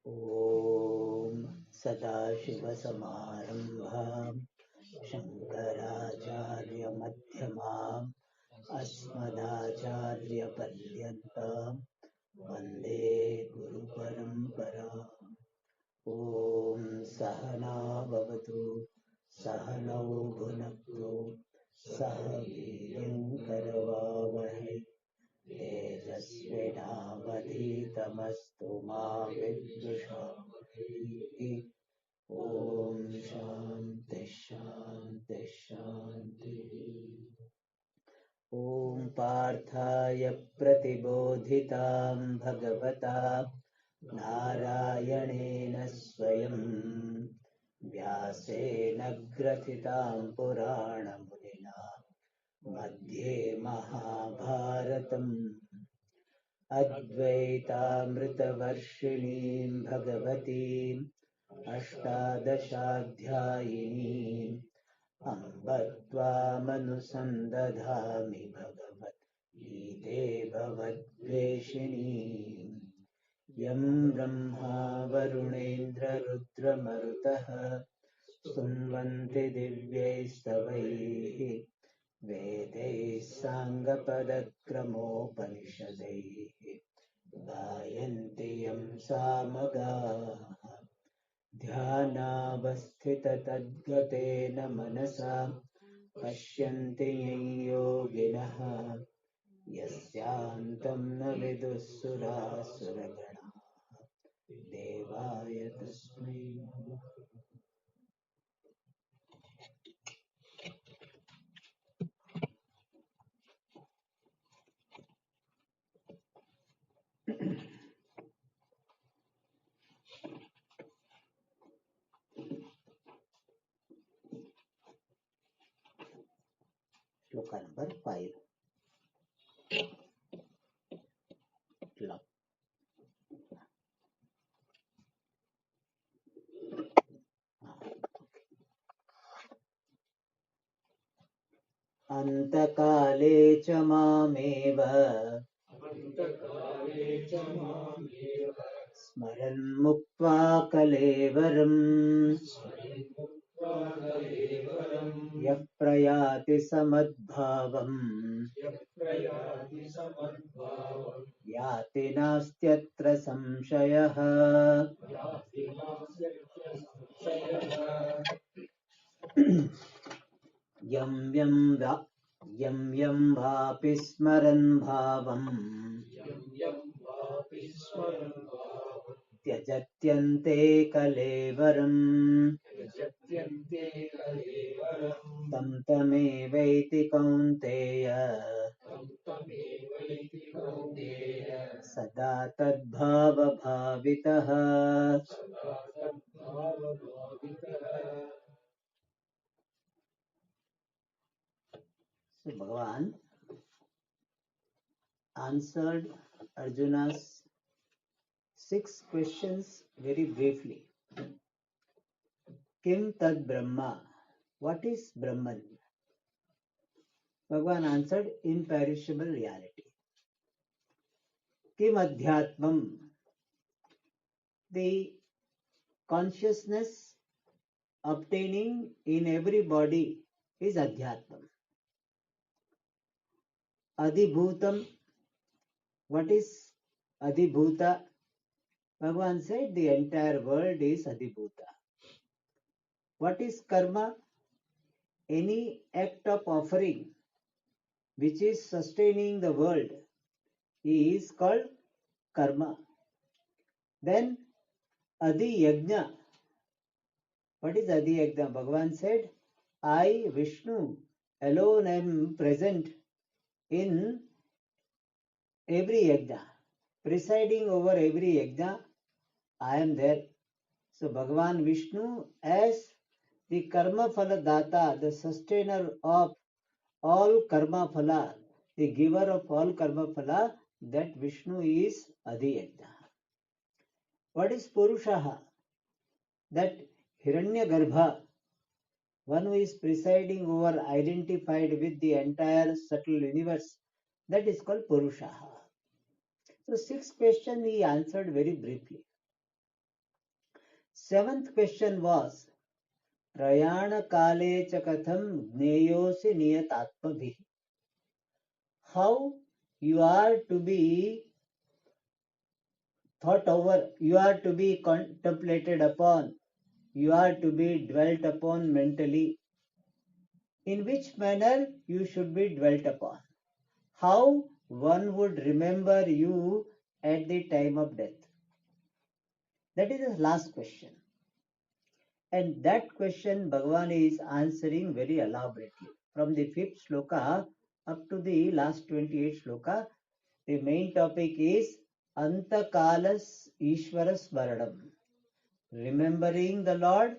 ॐ सदाशिवसमारम्भां शङ्कराचार्यमध्यमाम् अस्मदाचार्यपर्यन्तां वन्दे गुरुपरम्पराम्। ॐ सहना भवतु सहनौ भुनक्तु सह वीर्यं करवावहै तेजस्विनावधीतमस्तु मा विद्विषावहै। ॐ शान्ति शान्ति शान्तिः। ॐ पार्थाय प्रतिबोधितां भगवता नारायणेन स्वयं व्यासेन ग्रथितां पुराणमुनिना मध्ये महाभारतम् अद्वैतामृतवर्षिणीं भगवतीम् अष्टादशाध्यायिनीम् अम्ब त्वामनुसन्दधामि भगवद्गीते भवद्वेषिणीम्। यं ब्रह्मा वरुणेन्द्ररुद्रमरुतः स्तुन्वन्ति दिव्यैस्तवैः वेदैः साङ्गपदक्रमोपनिषदैः गायन्ति यं सामगाः। ध्यानावस्थिततद्गतेन मनसा पश्यन्ति यं योगिनः यस्यान्तं न विदुःसुरासुरगणाः देवाय तस्मै नमः। श्लोक नंबर 5। अन्तकाले च मामेव स्मरन् मुक्त्वा कलेवरम् यः प्रयाति समद्भावम् याति नास्त्यत्र संशयः। यं यं वापि स्मरन् भावम् त्यजत्यन्ते कलेवरम् तं तमेवैति कौन्तेय सदा तद्भावभावितः। So Bhagavan answered Arjuna's 6 questions very briefly. Kim tad Brahma? What is Brahman? Bhagavan answered, imperishable reality. Kim Adhyatmam? The consciousness obtaining in every body is Adhyatmam. Adhibhutam? What is Adhibhuta? Bhagavan said the entire world is Adhibhuta. What is karma? Any act of offering which is sustaining the world is called karma. Then Adi Yajna. What is Adi Yajna? Bhagavan said, I, Vishnu, alone am present in every yajna. Presiding over every yajna, I am there. So Bhagavan Vishnu as the karma phala data, the sustainer of all karma phala, the giver of all karma phala, that Vishnu is Adi Yajna. What is Purushaha? That Hiranyagarbha, one who is presiding over, identified with the entire subtle universe, that is called Purushaha. So 6 questions he answered very briefly. Seventh question was Prayana Kale Chakatham Jneyosi Niyatatmabhi. How you are to be thought over, you are to be contemplated upon, you are to be dwelt upon mentally. In which manner you should be dwelt upon? How one would remember you at the time of death? That is the last question. And that question Bhagavan is answering very elaborately. From the fifth sloka up to the last 28 sloka, the main topic is Antakalas Ishvaras Varadam, remembering the Lord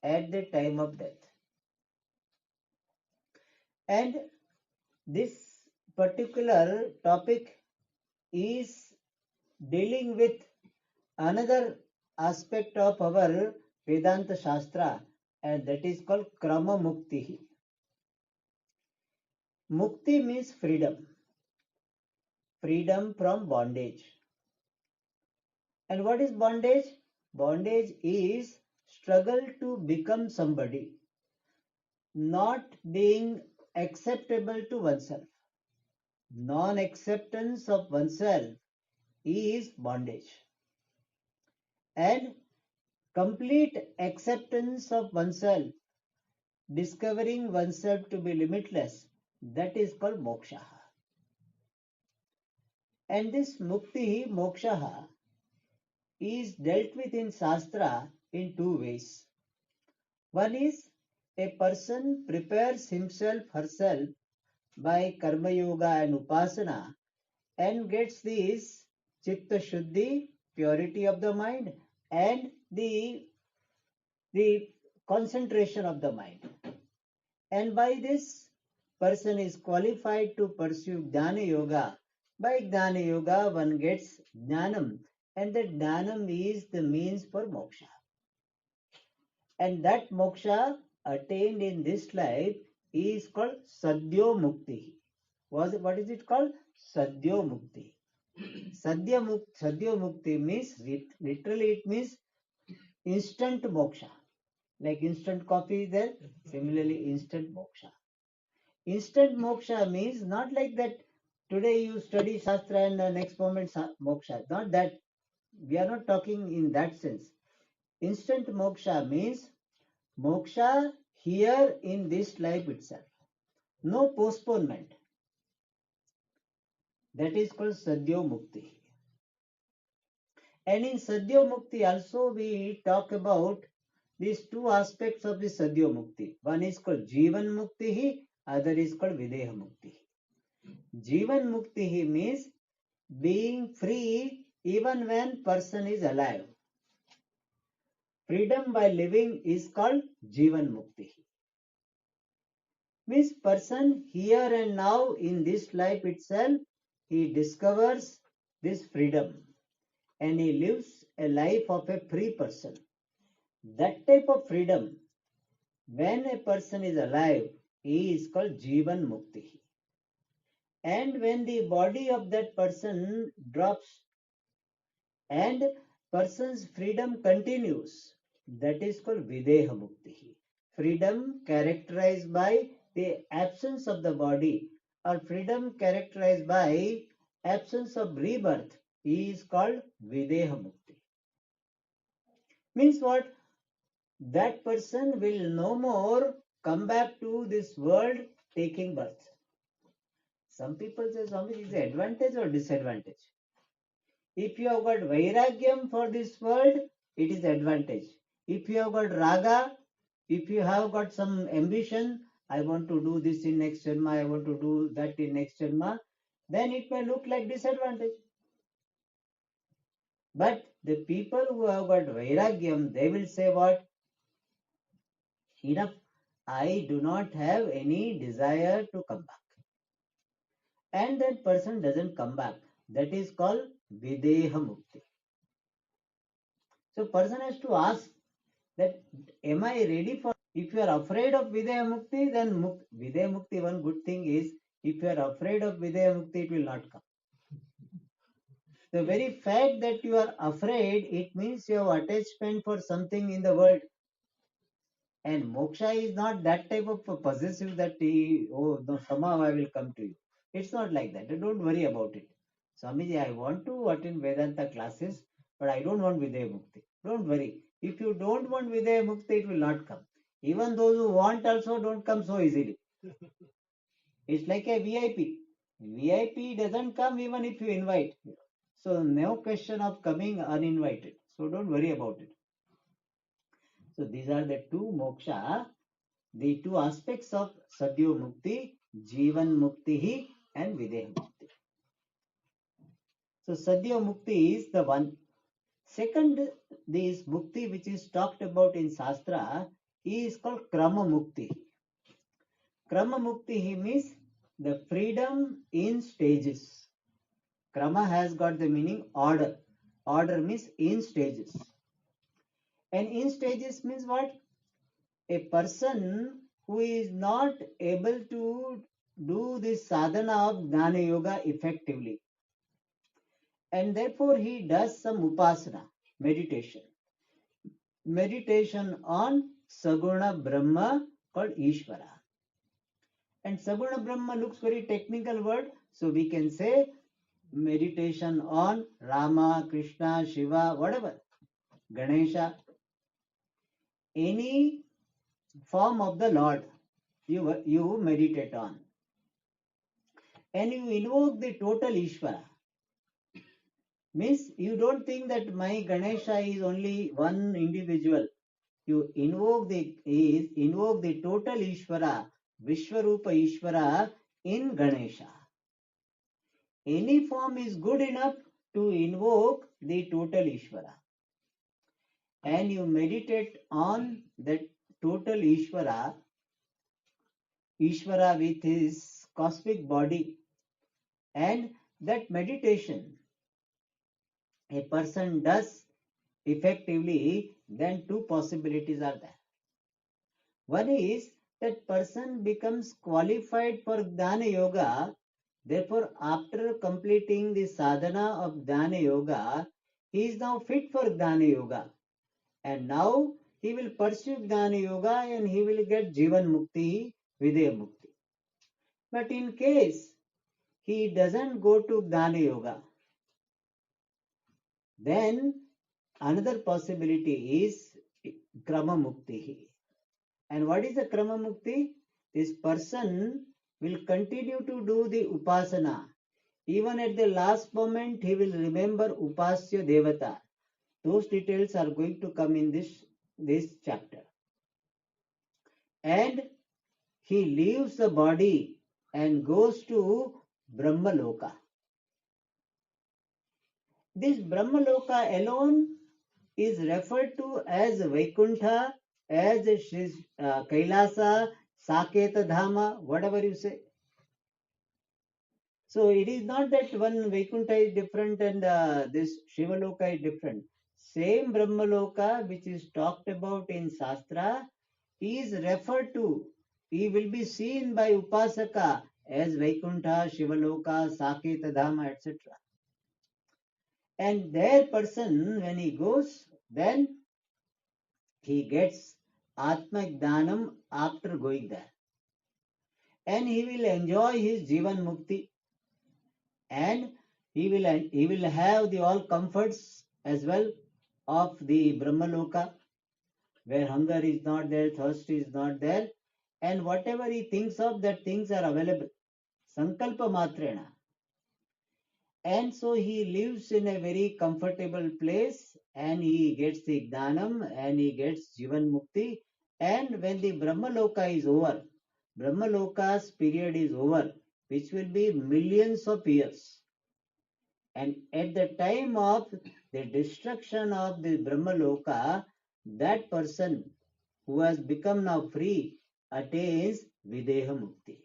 at the time of death. And this particular topic is dealing with another aspect of our Vedanta Shastra, and that is called Krama Mukti. Mukti means freedom, freedom from bondage. And what is bondage? Bondage is struggle to become somebody, not being acceptable to oneself. Non acceptance of oneself is bondage. And complete acceptance of oneself, discovering oneself to be limitless, that is called moksha. And this mukti, moksha, is dealt with in Shastra in two ways. One is a person prepares himself, herself by karma yoga and upasana and gets this chitta shuddhi, purity of the mind, and the concentration of the mind. And by this, person is qualified to pursue Jnana Yoga. By Jnana Yoga, one gets Jnanam, and that Jnanam is the means for moksha. And that moksha attained in this life is called Sadhyo Mukti. What is it called? Sadhyo Mukti. Sadhyo Mukti means, literally it means instant moksha. Like instant coffee is there, similarly instant moksha. Instant moksha means not like that today you study Shastra and the next moment moksha. Not that. We are not talking in that sense. Instant moksha means moksha here in this life itself. No postponement. That is called Sadhyo Mukti. And in Sadhyo Mukti also we talk about these two aspects of the Sadhyo Mukti. One is called Jivan Mukti, other is called Videha Mukti. Jivan Mukti means being free even when person is alive. Freedom by living is called Jivan Mukti. Means person here and now in this life itself, he discovers this freedom and he lives a life of a free person. That type of freedom, when a person is alive, is called Jivan Mukti. And when the body of that person drops and person's freedom continues, that is called Videha Mukti. Freedom characterized by the absence of the body or freedom characterized by absence of rebirth is called Videha Mukti. Means what? That person will no more come back to this world taking birth. Some people say, Swami, is it advantage or disadvantage? If you have got vairagyam for this world, it is advantage. If you have got raga, if you have got some ambition, I want to do this in next janma, I want to do that in next janma, then it may look like disadvantage. But the people who have got vairagyam, they will say what? Enough, I do not have any desire to come back. And that person doesn't come back. That is called Videha Mukti. So person has to ask that am I ready for? If you are afraid of Videha Mukti, then Videha Mukti, one good thing is if you are afraid of Videha Mukti, it will not come. The very fact that you are afraid, it means you have attachment for something in the world. And moksha is not that type of a possessive that oh no, somehow I will come to you. It's not like that. Don't worry about it. Swamiji, I want to attend Vedanta classes, but I don't want Vidya Mukti. Don't worry. If you don't want Vidya Mukti, it will not come. Even those who want also don't come so easily. It's like a VIP. VIP doesn't come even if you invite. So no question of coming uninvited. So don't worry about it. So these are the two moksha, the two aspects of Sadhyo Mukti, Jivan Mukti and Videha Mukti. So Sadhyo Mukti is the one. Second, this Mukti which is talked about in Shastra is called Krama Mukti. Krama Mukti means the freedom in stages. Krama has got the meaning order. Order means in stages. And in stages means what? A person who is not able to do this sadhana of Jnana Yoga effectively. And therefore he does some upasana, meditation. Meditation on Saguna Brahma called Ishvara. And Saguna Brahma looks very technical word, so we can say meditation on Rama, Krishna, Shiva, whatever, Ganesha, any form of the Lord you meditate on. And you invoke the total Ishvara. Means you don't think that my Ganesha is only one individual. You invoke the total Ishvara, Vishwarupa Ishvara in Ganesha. Any form is good enough to invoke the total Ishvara. And you meditate on that total Ishvara with his cosmic body. And that meditation a person does effectively, then two possibilities are there. One is that person becomes qualified for Jnana Yoga. Therefore, after completing the sadhana of Jnana Yoga, he is now fit for Jnana Yoga. And now he will pursue Jnana Yoga and he will get Jivan Mukti, Videha Mukti. But in case he doesn't go to Jnana Yoga, then another possibility is Krama Mukti. And what is the Krama Mukti? This person will continue to do the Upasana. Even at the last moment, he will remember Upasya Devata. Those details are going to come in this chapter. And he leaves the body and goes to Brahmaloka. This Brahmaloka alone is referred to as Vaikuntha, as Kailasa, Saketa Dhama, whatever you say. So it is not that one Vaikuntha is different and this Shivaloka is different. Same Brahmaloka which is talked about in Shastra is referred to. He will be seen by Upasaka as Vaikuntha, Shivaloka, Saketa Dhama, etc. And their person, when he goes, then he gets Atma Jnanam after going there. And he will enjoy his Jivan Mukti. And he will have the all comforts as well of the Brahmaloka, where hunger is not there, thirst is not there, and whatever he thinks of, that things are available. Sankalpa Matrena. And so he lives in a very comfortable place and he gets the Jnanam and he gets Jivan Mukti. And when the Brahmaloka is over, Brahmaloka's period is over, which will be millions of years. And at the time of the destruction of the Brahmaloka, that person who has become now free attains Videha Mukti.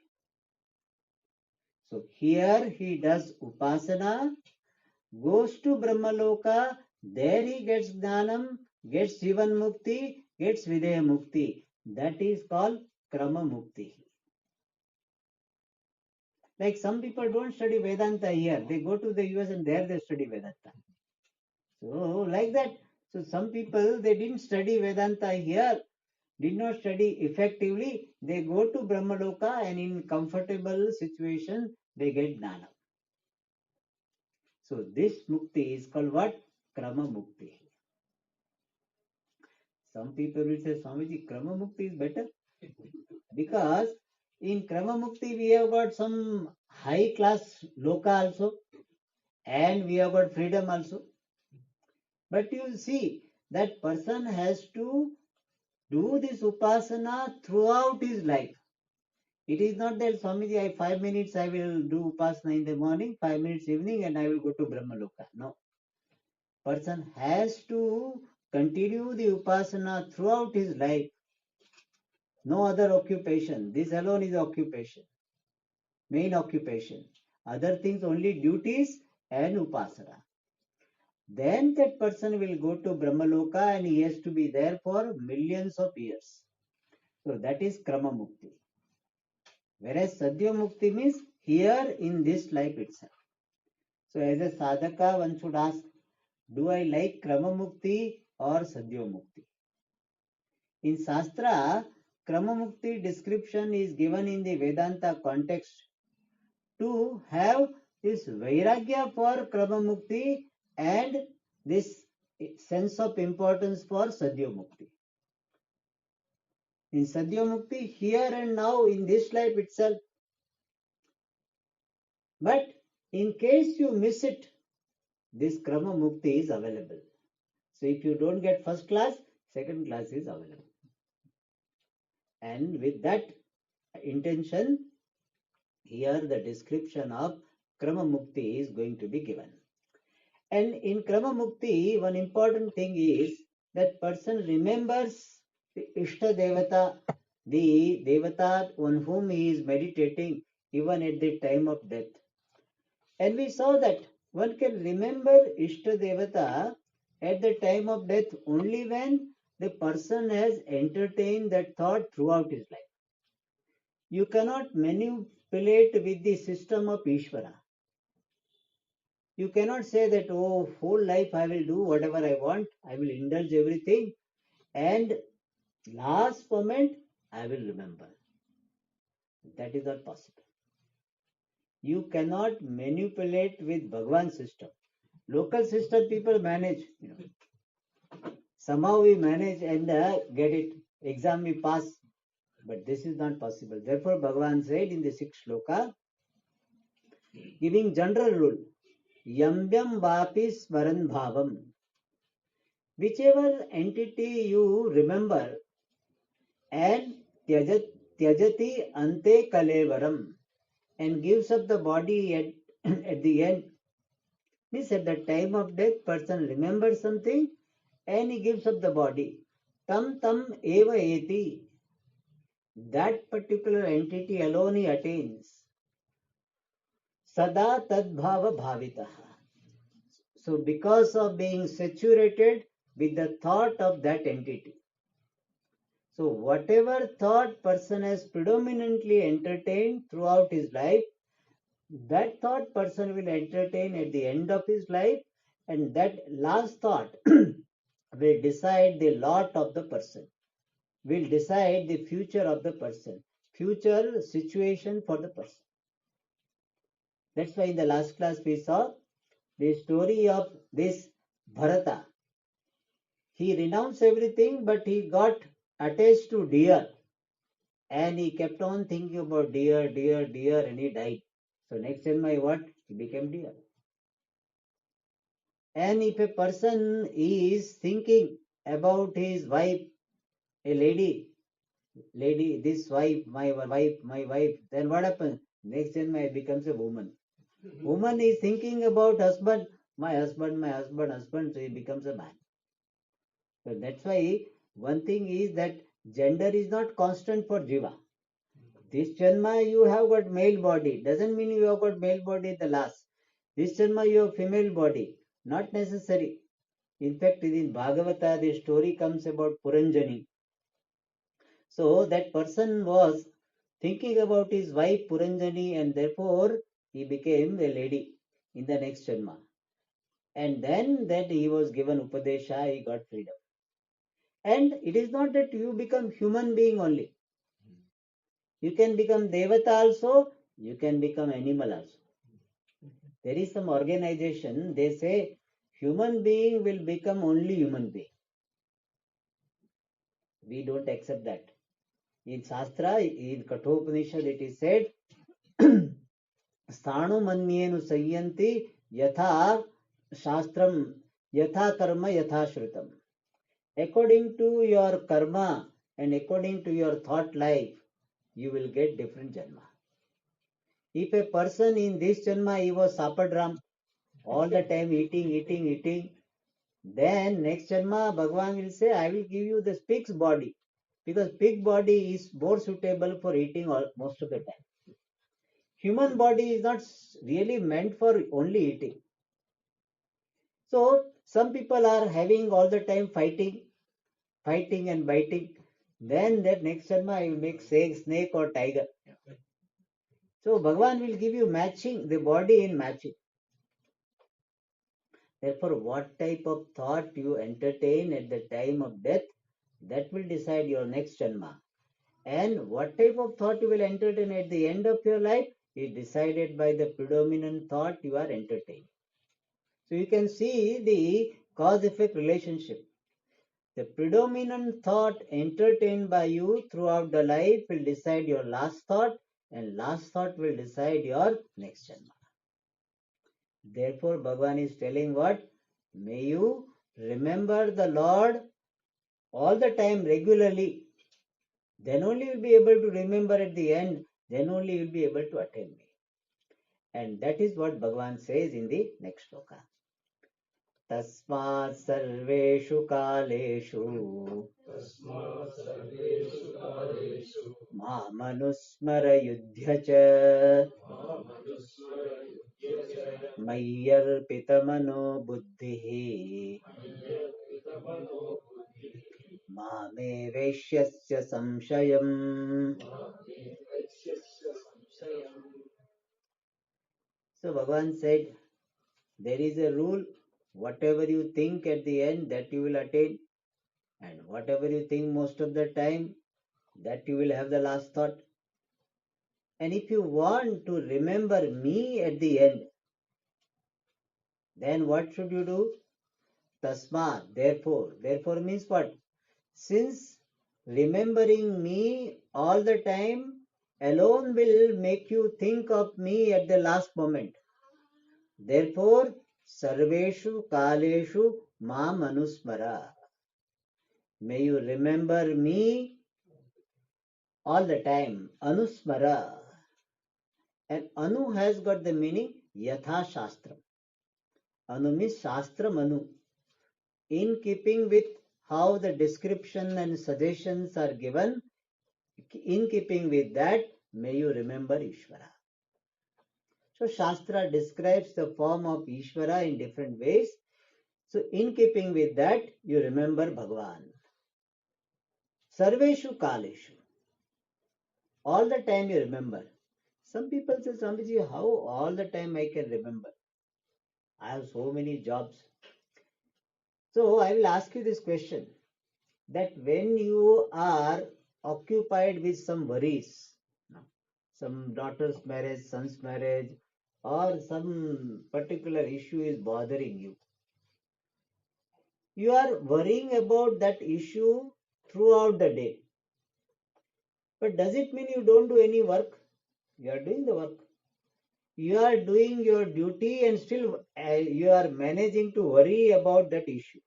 So here he does Upasana, goes to Brahmaloka, there he gets Jnanam, gets Jivan Mukti, gets Videha Mukti. That is called Krama Mukti. Like some people don't study Vedanta here. They go to the US and there they study Vedanta. So like that. So some people, they didn't study Vedanta here, did not study effectively. They go to Brahmaloka and in comfortable situation, they get Jnana. So this mukti is called what? Krama mukti. Some people will say, Swamiji, Krama mukti is better. Because in Krama mukti we have got some high class loka also, and we have got freedom also. But you see, that person has to do this upasana throughout his life. It is not that Swamiji, 5 minutes I will do upasana in the morning, 5 minutes evening, and I will go to Brahmaloka. No. Person has to continue the upasana throughout his life. No other occupation. This alone is occupation. Main occupation. Other things only duties and upasana. Then that person will go to Brahmaloka and he has to be there for millions of years. So that is Krama Mukti. Whereas Sadhya Mukti means here in this life itself. So as a sadhaka, one should ask, do I like Krama Mukti or Sadhya Mukti? In Shastra, Krama Mukti description is given in the Vedanta context to have this Vairagya for Krama Mukti and this sense of importance for Sadhya Mukti. In Sadhya Mukti, here and now in this life itself. But in case you miss it, this Krama Mukti is available. So if you don't get first class, second class is available. And with that intention, here the description of Krama Mukti is going to be given. And in Krama Mukti, one important thing is that person remembers the Ishta Devata, the Devata on whom he is meditating even at the time of death. And we saw that one can remember Ishta Devata at the time of death only when the person has entertained that thought throughout his life. You cannot manipulate with the system of Ishvara. You cannot say that, oh, whole life I will do whatever I want, I will indulge everything, and last moment I will remember. That is not possible. You cannot manipulate with Bhagwan's system. Local system people manage, Somehow we manage and get it. Exam we pass. But this is not possible. Therefore, Bhagavan said in the sixth shloka, giving general rule, Yambyam vapi smaran bhavam. Whichever entity you remember and tyajati ante kalevaram and gives up the body at the end, means at the time of death, person remembers something and he gives up the body. Tam tam eva eti. That particular entity alone he attains. Sada tadbhava bhavitaha. So because of being saturated with the thought of that entity. So whatever thought person has predominantly entertained throughout his life, that thought person will entertain at the end of his life, and that last thought will decide the lot of the person, will decide the future of the person, future situation for the person. That's why in the last class we saw the story of this Bharata. He renounced everything, but he got attached to deer. And he kept on thinking about deer, and he died. So next Janma what? He became deer. And if a person is thinking about his wife, a lady, this wife, my wife, then what happens? Next Janma it becomes a woman. Woman is thinking about husband, my husband, so he becomes a man. So that's why one thing is that gender is not constant for Jiva. This Janma you have got male body, doesn't mean you have got male body at the last. This Janma you have female body, not necessary. In fact, in Bhagavata, the story comes about Puranjani. So that person was thinking about his wife Puranjani, and therefore he became a lady in the next Janma. And then that he was given Upadesha, he got freedom. And it is not that you become human being only. You can become Devata also, you can become animal also. There is some organization, they say human being will become only human being. We don't accept that. In Shastra, in Kathopanishad, it is said, Sthanu manyenu sayyanti yatha shastram yatha karma yatha shrutam. According to your karma and according to your thought life, you will get different janma. If a person in this janma, he was sapadram, all the time eating, then next janma, Bhagavan will say, I will give you the pig's body. Because pig body is more suitable for eating most of the time. Human body is not really meant for only eating. So some people are having all the time fighting and biting. Then that next janma I will make snake or tiger. So Bhagavan will give you matching, the body in matching. Therefore, what type of thought you entertain at the time of death, that will decide your next janma. And what type of thought you will entertain at the end of your life is decided by the predominant thought you are entertaining. So you can see the cause-effect relationship. The predominant thought entertained by you throughout the life will decide your last thought, and last thought will decide your next janma. Therefore, Bhagavan is telling what? May you remember the Lord all the time regularly. Then only you will be able to remember at the end. Then only you will be able to attain me. And that is what Bhagavan says in the next shloka. Tasmat sarveshu kaleshu mamanusmara yudhya cha mayyarpitamano buddhihi mame veshyasya samshayam. So Bhagavan said, there is a rule, whatever you think at the end, that you will attain, and whatever you think most of the time, that you will have the last thought. And if you want to remember me at the end, then what should you do? Tasma, therefore. Therefore means what? Since remembering me all the time alone will make you think of me at the last moment. Therefore, sarveshu kaleshu mam anusmara. May you remember me all the time. Anusmara. And anu has got the meaning yatha shastram. Anu means shastra manu. In keeping with how the description and suggestions are given, in keeping with that, may you remember Ishvara. So Shastra describes the form of Ishvara in different ways. So in keeping with that, you remember Bhagavan. Sarveshu Kaleshu. All the time you remember. Some people say, Swamiji, how all the time I can remember? I have so many jobs. So I will ask you this question, that when you are occupied with some worries, some daughter's marriage, son's marriage, or some particular issue is bothering you, you are worrying about that issue throughout the day. But does it mean you don't do any work? You are doing the work. You are doing your duty and still you are managing to worry about that issue.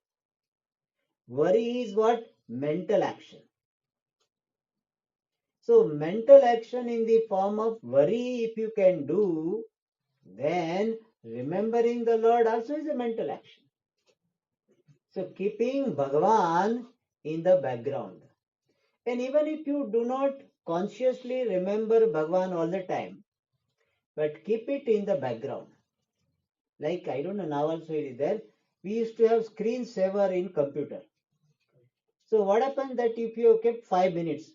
Worry is what? Mental action. So mental action in the form of worry, if you can do, then remembering the Lord also is a mental action. So keeping Bhagavan in the background. And even if you do not consciously remember Bhagavan all the time, but keep it in the background. Like, I don't know, now also it is there. We used to have screensaver in computer. So what happens that if you have kept 5 minutes,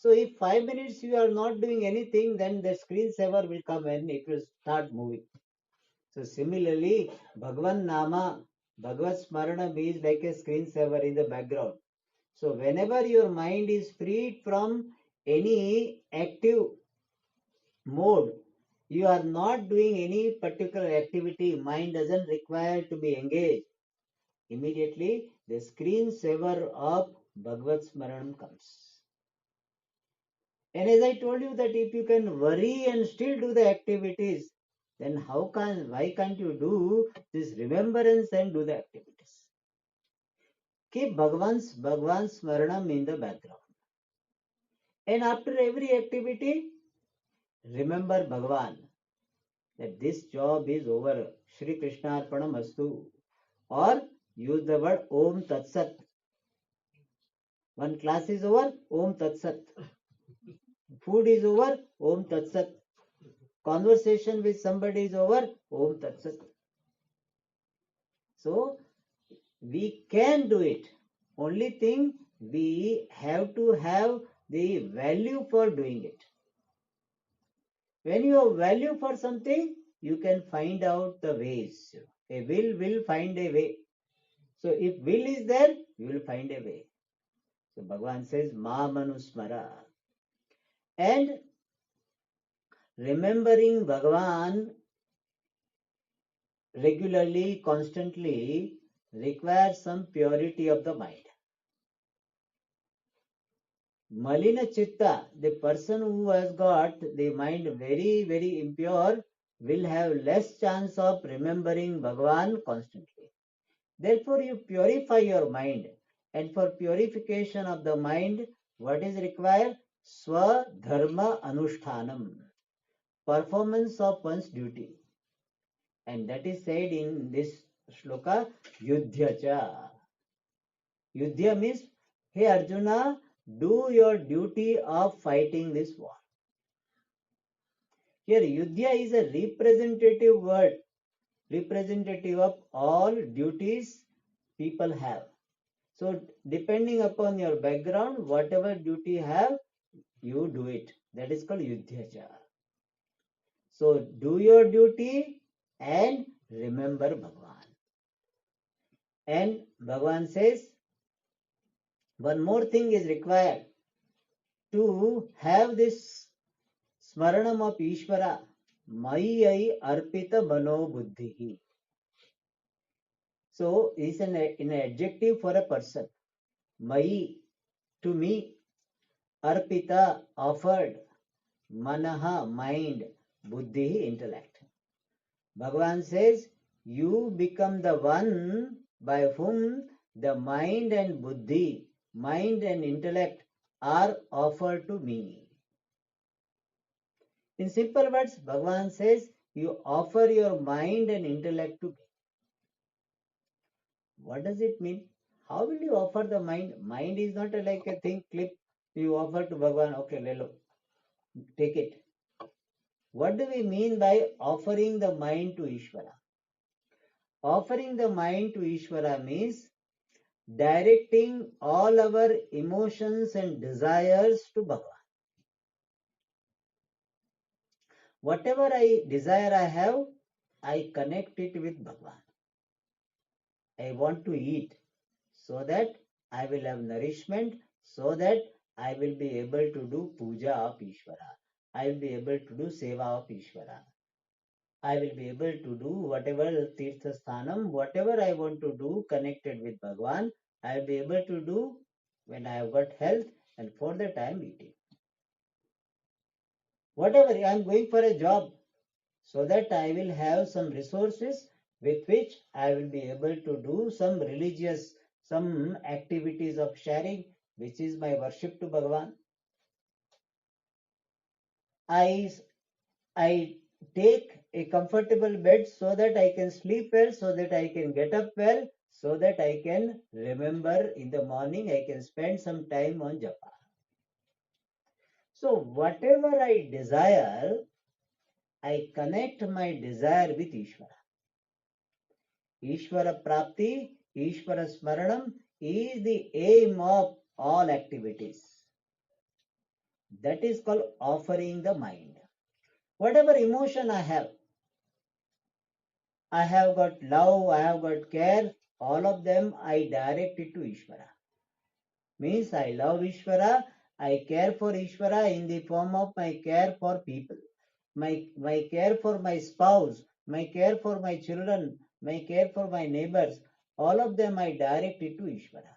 So if 5 minutes you are not doing anything, then the screensaver will come and it will start moving. So similarly, Bhagavan Nama, Bhagavad Smaranam is like a screensaver in the background. So whenever your mind is freed from any active mode, you are not doing any particular activity, mind doesn't require to be engaged. Immediately the screensaver of Bhagavad Smaranam comes. And as I told you that if you can worry and still do the activities, then why can't you do this remembrance and do the activities? Keep Bhagavan's Smaranam in the background. And after every activity, remember Bhagavan, that this job is over. Shri Krishna Arpanam Astu. Or use the word Om Tat Sat. One class is over, Om Tat Sat. Food is over, Om Tat Sat. Conversation with somebody is over, Om Tat Sat. So we can do it. Only thing, we have to have the value for doing it. When you have value for something, you can find out the ways. A will find a way. So if will is there, you will find a way. So Bhagavan says, Ma Manusmara. And remembering Bhagavan regularly, constantly requires some purity of the mind. Malina Chitta, the person who has got the mind very, very impure, will have less chance of remembering Bhagavan constantly. Therefore, you purify your mind. And for purification of the mind, what is required? Swadharma Anushtanam, performance of one's duty. And that is said in this shloka, Yudhyacha. Yudhya means, hey Arjuna, do your duty of fighting this war. Here, Yudhya is a representative word, representative of all duties people have. So, depending upon your background, whatever duty you have, you do it. That is called Yudhyacha. So, do your duty and remember Bhagavan. And Bhagavan says, one more thing is required to have this Smaranam of Ishvara, Mayai Arpita Mano Buddhi. So, is an adjective for a person. Mai, to me, Arpita, offered, Manaha, mind, Buddhi, intellect. Bhagavan says, you become the one by whom the mind and Buddhi, mind and intellect are offered to me. In simple words, Bhagavan says, you offer your mind and intellect to me. What does it mean? How will you offer the mind? Mind is not like a thing clip you offer to Bhagavan, okay, lelo, take it. What do we mean by offering the mind to Ishvara? Offering the mind to Ishvara means directing all our emotions and desires to Bhagavan. Whatever I desire I have, I connect it with Bhagavan. I want to eat so that I will have nourishment, so that I will be able to do puja of Ishvara. I will be able to do seva of Ishvara. I will be able to do whatever Tirtha Sthanam, whatever I want to do connected with Bhagavan, I will be able to do when I have got health, and for that I am eating. Whatever, I am going for a job so that I will have some resources with which I will be able to do some religious, some activities of sharing, which is my worship to Bhagavan. I take a comfortable bed so that I can sleep well, so that I can get up well, so that I can remember in the morning, I can spend some time on japa. So whatever I desire, I connect my desire with Ishvara. Ishvara Prapti, Ishvara Smaranam is the aim of all activities. That is called offering the mind. Whatever emotion I have got love, I have got care, all of them I direct it to Ishvara. Means I love Ishvara, I care for Ishvara in the form of my care for people, my care for my spouse, my care for my children, my care for my neighbors, all of them I direct it to Ishvara.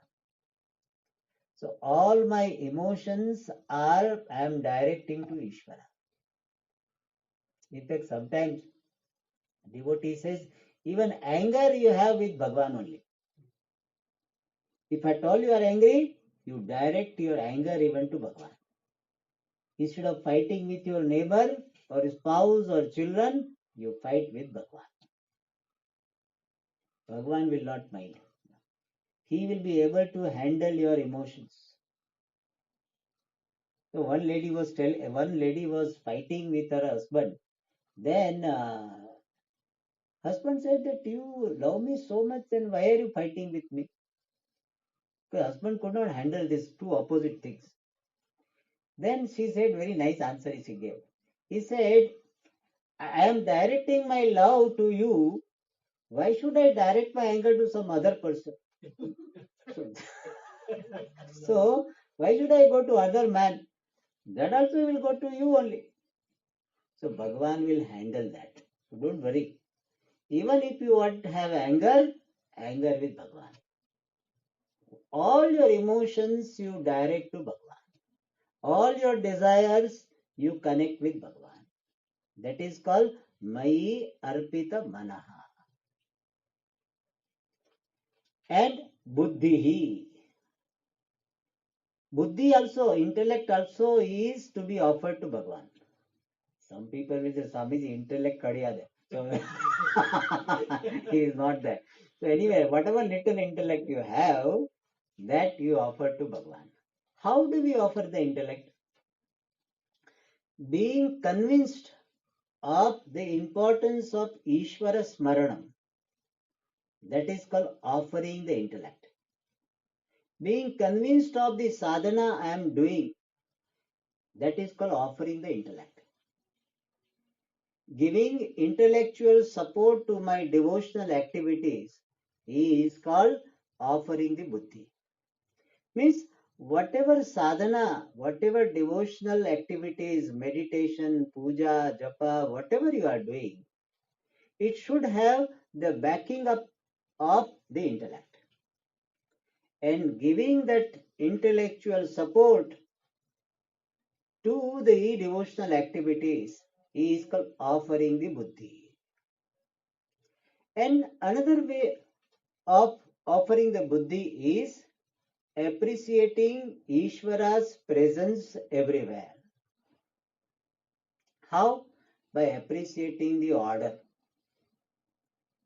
So all my emotions are I am directing to Ishvara. In fact, sometimes devotee says, even anger you have with Bhagwan only. If at all you are angry, you direct your anger even to Bhagwan. Instead of fighting with your neighbor or spouse or children, you fight with Bhagwan. Bhagwan will not mind. He will be able to handle your emotions. So one lady was fighting with her husband. Then husband said that you love me so much, then why are you fighting with me? Because husband could not handle these two opposite things. Then she said, very nice answer she gave. He said, I am directing my love to you. Why should I direct my anger to some other person? So, so why should I go to other man? That also will go to you only. So Bhagavan will handle that. So don't worry. Even if you want to have anger, anger with Bhagavan. All your emotions you direct to Bhagavan. All your desires you connect with Bhagavan. That is called Mai Arpita Manaha. And Buddhihi. Buddhi also, intellect also is to be offered to Bhagavan. Some people will say, Swamiji, intellect kadiya de. So he is not there. So anyway, whatever little intellect you have, that you offer to Bhagavan. How do we offer the intellect? Being convinced of the importance of Ishvara Smaranam. That is called offering the intellect. Being convinced of the sadhana I am doing, that is called offering the intellect. Giving intellectual support to my devotional activities is called offering the buddhi. Means whatever sadhana, whatever devotional activities, meditation, puja, japa, whatever you are doing, it should have the backing up of the intellect. And giving that intellectual support to the devotional activities is called offering the buddhi. And another way of offering the buddhi is appreciating Ishvara's presence everywhere. How? By appreciating the order,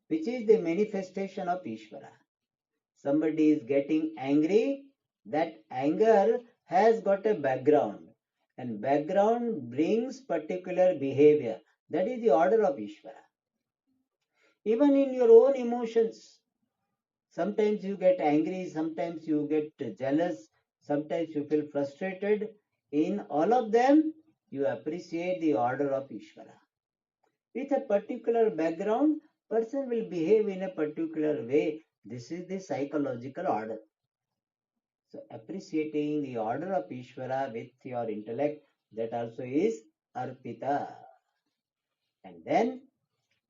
which is the manifestation of Ishvara. Somebody is getting angry, that anger has got a background, and background brings particular behavior. That is the order of Ishvara. Even in your own emotions, sometimes you get angry, sometimes you get jealous, sometimes you feel frustrated. In all of them, you appreciate the order of Ishvara. With a particular background, person will behave in a particular way. This is the psychological order. So appreciating the order of Ishvara with your intellect, that also is Arpita. And then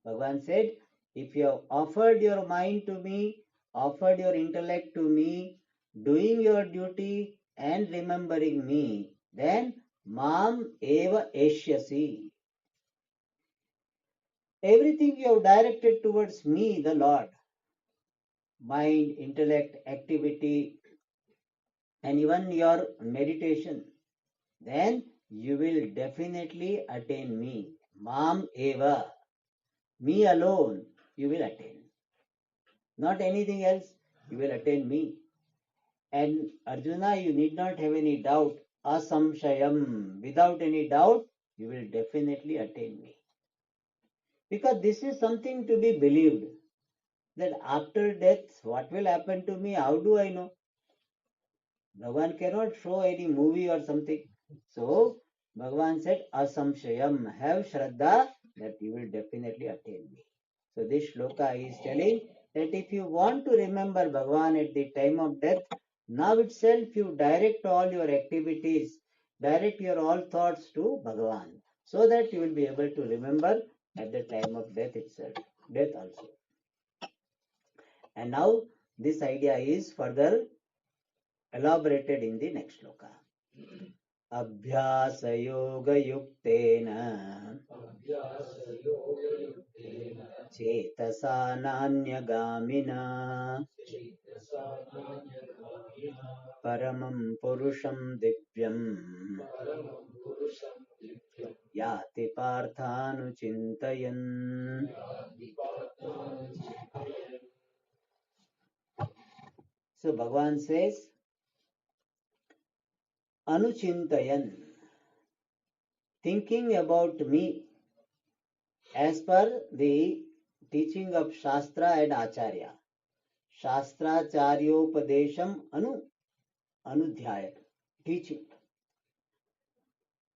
Bhagavan said, if you have offered your mind to me, offered your intellect to me, doing your duty and remembering me, then Mam Eva Eshyasi. Everything you have directed towards me, the Lord, mind, intellect, activity, and even your meditation, then you will definitely attain me. Mam Eva. Me alone, you will attain. Not anything else, you will attain me. And Arjuna, you need not have any doubt. Asamshayam. Without any doubt, you will definitely attain me. Because this is something to be believed. That after death, what will happen to me? How do I know? Bhagavan cannot show any movie or something. So Bhagavan said, Asamshayam, have Shraddha that you will definitely attain me. So this shloka is telling that if you want to remember Bhagavan at the time of death, now itself you direct all your activities, direct your all thoughts to Bhagavan, so that you will be able to remember at the time of death itself, death also. And now this idea is further elaborated in the next shloka. अभ्यासयोगयुक्तेन चेतसा नान्यगामिना परमं पुरुषं दिव्यम् याति पार्थानुचिन्तयन्. So Bhagavan says, Anuchintayan, thinking about me as per the teaching of Shastra and Acharya. Shastracharyopadesham anudhyaya, teaching.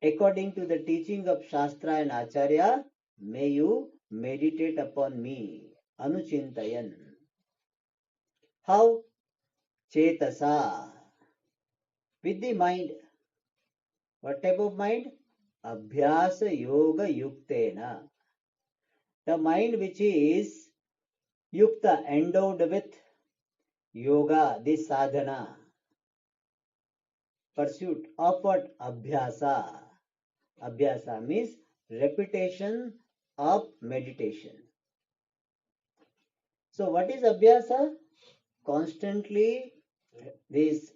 According to the teaching of Shastra and Acharya, may you meditate upon me, Anuchintayan. How? Chetasa, with the mind. What type of mind? Abhyasa yoga yuktena. The mind which is yukta, endowed with yoga, this sadhana, pursuit of what? Abhyasa. Abhyasa means repetition of meditation. So what is abhyasa? Constantly this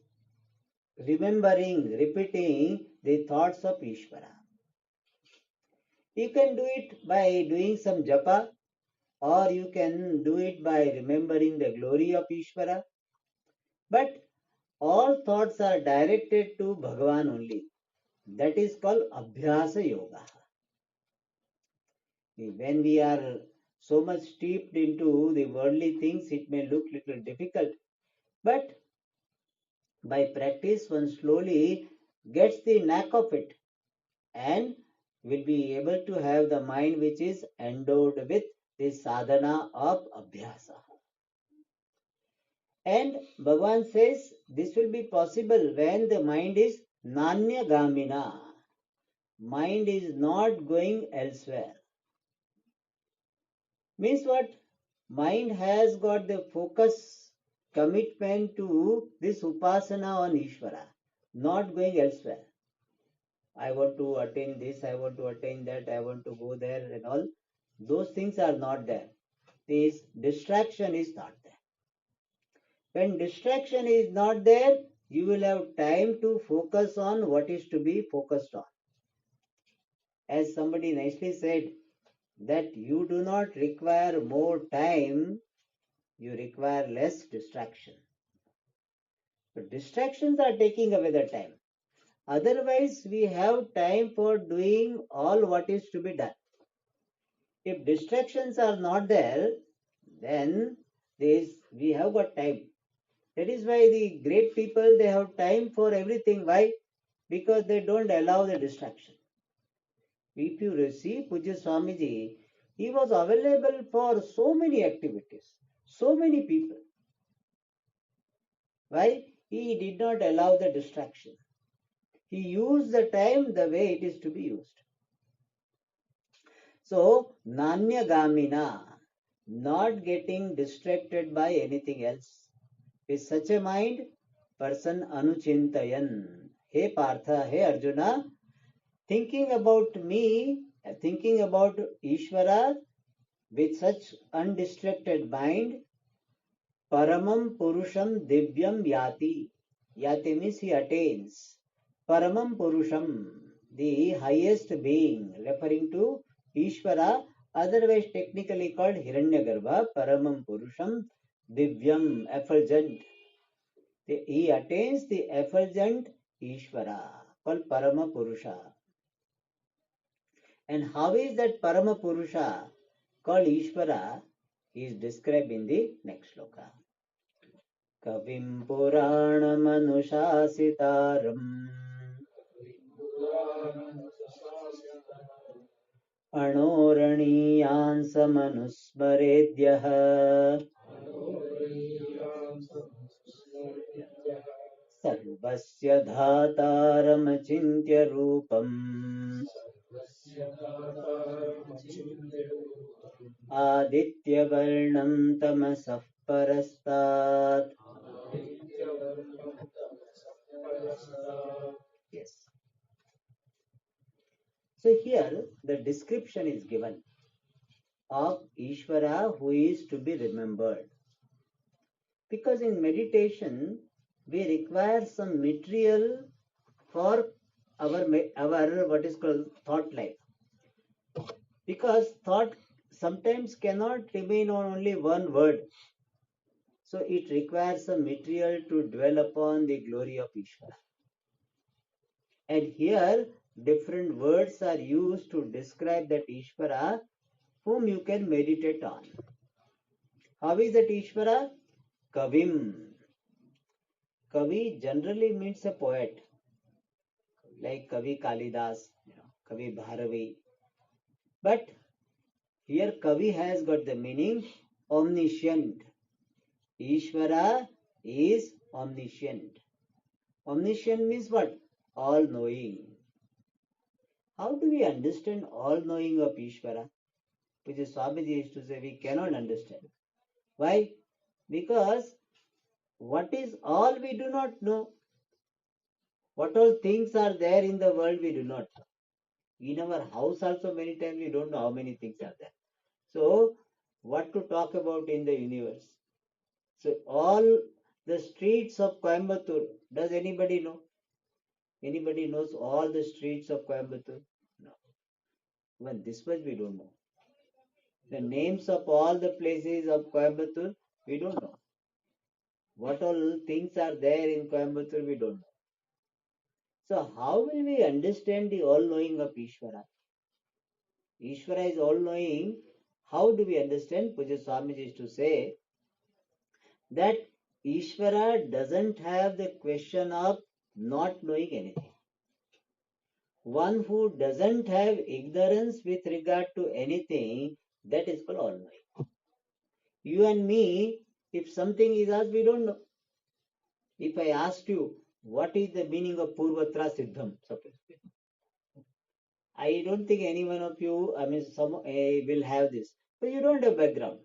remembering, repeating the thoughts of Ishvara. You can do it by doing some japa, or you can do it by remembering the glory of Ishvara. But all thoughts are directed to Bhagavan only. That is called Abhyasa Yoga. When we are so much steeped into the worldly things, it may look little difficult. But by practice, one slowly gets the knack of it and will be able to have the mind which is endowed with the sadhana of Abhyasa. And Bhagavan says this will be possible when the mind is Nanya Gamina. Mind is not going elsewhere. Means what? Mind has got the focus, commitment to this upasana on Ishvara, not going elsewhere. I want to attain this, I want to attain that, I want to go there and all. Those things are not there. This distraction is not there. When distraction is not there, you will have time to focus on what is to be focused on. As somebody nicely said, that you do not require more time, you require less distraction. But distractions are taking away the time. Otherwise, we have time for doing all what is to be done. If distractions are not there, then we have got time. That is why the great people, they have time for everything. Why? Because they don't allow the distraction. If you see Pujya Swamiji, he was available for so many activities, so many people. Why? He did not allow the distraction. He used the time the way it is to be used. So, Nanya Gamina, not getting distracted by anything else. With such a mind, person Anuchintayan. Hey Partha, hey Arjuna, thinking about me, thinking about Ishvara with such undistracted mind, Paramam Purusham Divyam Yati. Yati means he attains. Paramam Purusham, the highest being, referring to Ishvara, otherwise technically called Hiranyagarbha, Paramam Purusham, Divyam, effulgent. He attains the effulgent Ishvara, called Parama Purusha. And how is that Parama Purusha called Ishvara? He is described in the next shloka. Kavim Puranam Anushasitaram अणोरणीयान् समनुस्मरेद्यः सर्वस्य धातारमचिन्त्य रूपम् आदित्यवर्णं तमसः परस्तात्. Yes. So here the description is given of Ishvara who is to be remembered. Because in meditation we require some material for our what is called thought life. Because thought sometimes cannot remain on only one word. So it requires some material to dwell upon the glory of Ishvara. And here different words are used to describe that Ishvara whom you can meditate on. How is that Ishvara? Kavim. Kavi generally means a poet, like Kavi Kalidas, Kavi Bharavi. But here Kavi has got the meaning omniscient. Ishvara is omniscient. Omniscient means what? All knowing. How do we understand all knowing of Ishvara? Which is Swamiji used to say we cannot understand. Why? Because what is all we do not know. What all things are there in the world we do not know. In our house also many times we don't know how many things are there. So what to talk about in the universe? So all the streets of Coimbatore, does anybody know? Anybody knows all the streets of Coimbatore? No. Even this much we don't know. The names of all the places of Coimbatore, we don't know. What all things are there in Coimbatore, we don't know. So how will we understand the all-knowing of Ishvara? Ishvara is all-knowing. How do we understand? Puja Swamiji used to say that Ishvara doesn't have the question of not knowing anything. One who doesn't have ignorance with regard to anything, that is called all-knowing. You and me, if something is asked, we don't know. If I asked you, what is the meaning of Purvatra Siddham? Suppose. I don't think any one of you, some will have this. But you don't have background.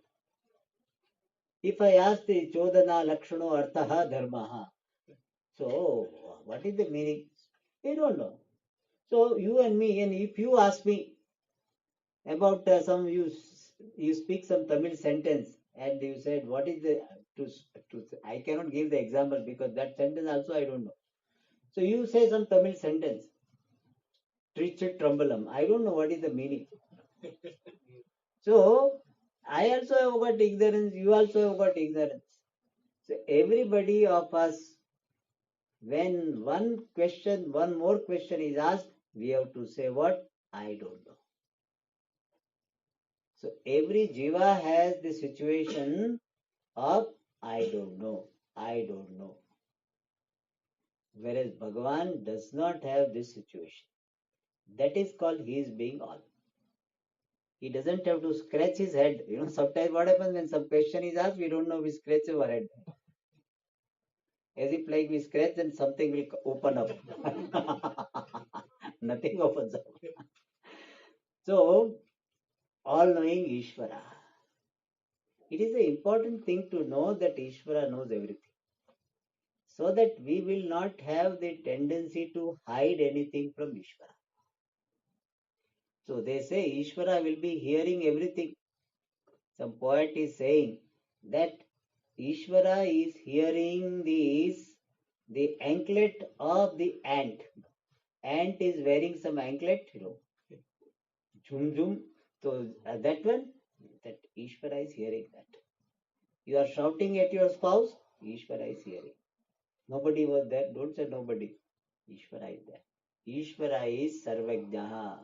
If I ask the Chodana Lakshano Arthaha Dharmaha, so what is the meaning? They don't know. So you and me, and if you ask me about you speak some Tamil sentence, and you said, what is the, I cannot give the example because that sentence also I don't know. So you say some Tamil sentence, Trichit Trambalam. I don't know what is the meaning. So I also have got ignorance, you also have got ignorance. So everybody of us, when one more question is asked, we have to say what? I don't know. So every jiva has the situation of I don't know, I don't know. Whereas Bhagavan does not have this situation. That is called he is being all. He doesn't have to scratch his head. Sometimes what happens when some question is asked, we don't know, we scratch our head. As if like we scratch and something will open up. Nothing opens up. So, all-knowing Ishvara. It is an important thing to know that Ishvara knows everything. So that we will not have the tendency to hide anything from Ishvara. So they say Ishvara will be hearing everything. Some poet is saying that Ishvara is hearing the anklet of the ant. Ant is wearing some anklet, Jhum jhum. So that one, that Ishvara is hearing that. You are shouting at your spouse, Ishvara is hearing. Nobody was there. Don't say nobody. Ishvara is there. Ishvara is Sarvajnaha.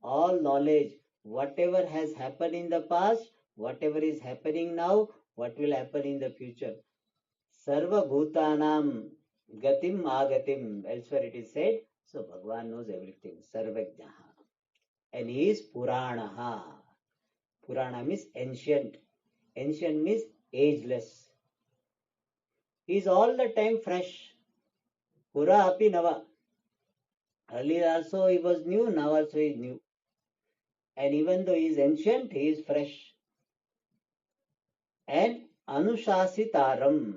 All knowledge, whatever has happened in the past, whatever is happening now, what will happen in the future. Sarva Bhutanam Gatim Agatim. Elsewhere it is said, So Bhagavan knows everything, Sarvajnaha. And he is Puranaha. Purana means ancient. Ancient means ageless. He is all the time fresh. Pura api nava. Earlier also he was new, now also he is new. And even though he is ancient, he is fresh. And Anushasitaram.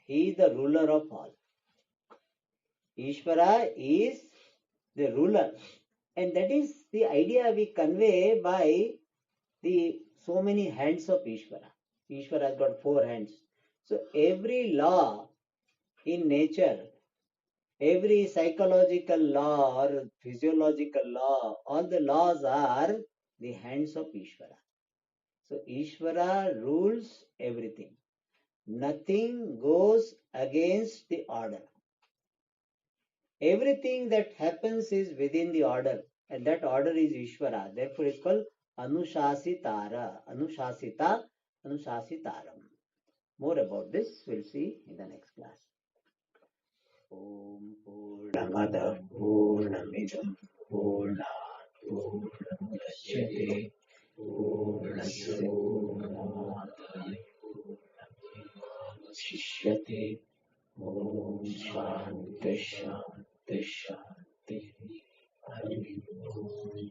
He is the ruler of all. Ishvara is the ruler. And that is the idea we convey by the so many hands of Ishvara. Ishvara has got 4 hands. So every law in nature, every psychological law or physiological law, all the laws are the hands of Ishvara. So Ishvara rules everything. Nothing goes against the order. Everything that happens is within the order, and that order is Ishvara. Therefore, it's called Anushasitara, Anushasita, Anushasitaram. More about this we'll see in the next class. Om Purnamada Purnamidam Purnat Purnamudachyate Purnasya Purnamadaya Purnamudachyate Om Shanti Shanti Shanti Hari Om